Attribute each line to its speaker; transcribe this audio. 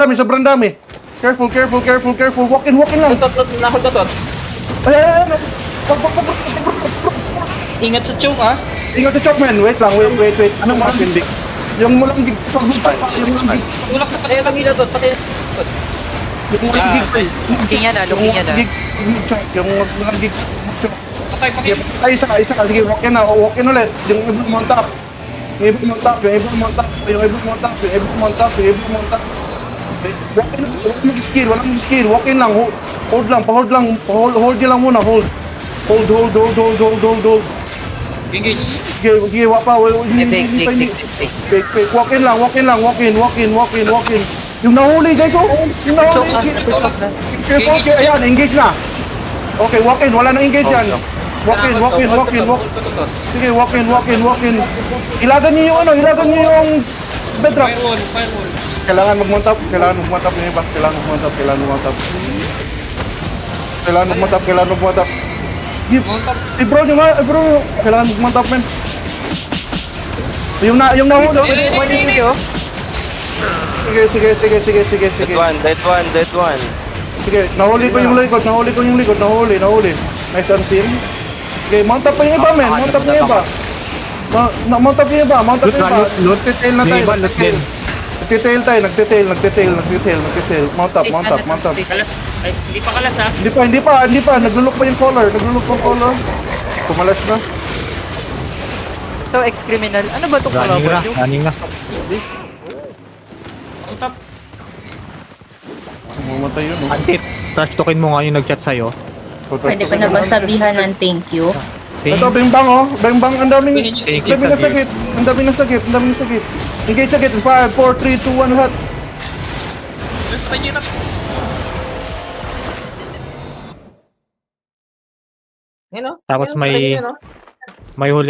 Speaker 1: Dami, sobrang dami. Careful, careful, careful, careful. Walk in lang.
Speaker 2: Nahol to.
Speaker 1: Ay, ay, ay, ay.
Speaker 3: Ingat sa choke ah.
Speaker 1: Ingat sa chop, man. Wait lang, wait. Anong mga hindi? Yung mulang gig. Yung mulang gig.
Speaker 3: Tulak na
Speaker 2: Patay ang gila to. Patay.
Speaker 1: Yung mulang gig.
Speaker 4: Looking yan ah.
Speaker 1: Yung mulang gig.
Speaker 3: patay
Speaker 1: Sige, ay, isa ka. Sige, walk in na. Walk in ulit. Yung ibang montak. Yung ibang montak. Walk in, walang mag-skill. Walk in lang. Hold lang. Hold nyo lang muna. Hold.
Speaker 3: Engage.
Speaker 1: Sige, wapa. Fake. Walk in lang. Walk in. Yung nahuli, guys, oh. Yung nahuli. Okay, ayan, engage na. Okay, walk in. Wala nang engage yan. Walk in. Sige, walk in. Ilagan niyo yung bedrock.
Speaker 3: Firewall.
Speaker 1: Kailangan mag-mount up yung iba. Kailangan mag-mount up.
Speaker 3: Mount up.
Speaker 1: Bro, kailangan mag-mount up, man. Yung nahuli. Sige.
Speaker 5: Dead one.
Speaker 1: Sige, nahuli ko yung likod. Nahuli. Nice and team. Okay, mount up pa yung iba, men. Mount up yung iba. Nagtitail na tayo. Nagtitail. Mount up.
Speaker 4: Ay, hindi pa kalas ha.
Speaker 1: Hindi pa. Naglulok pa yung color. Kumalas na.
Speaker 4: Ito, ex-criminal. Ano ba itong kalaban nyo?
Speaker 5: Running na.
Speaker 3: Mount up.
Speaker 1: Mamatay yun, oh.
Speaker 5: Antip, trash talkin mo nga yung nag-chat sa'yo.
Speaker 6: Pwede ko na ba sabihan ng thank you?
Speaker 1: Ito, bimbang, oh. Bimbang, ang daming
Speaker 5: Thank you,
Speaker 1: nasakit. Ang daming nasakit. Engage agad. 5, 4, 3, 2, 1, lahat.
Speaker 2: Yan o.
Speaker 5: Tapos may huling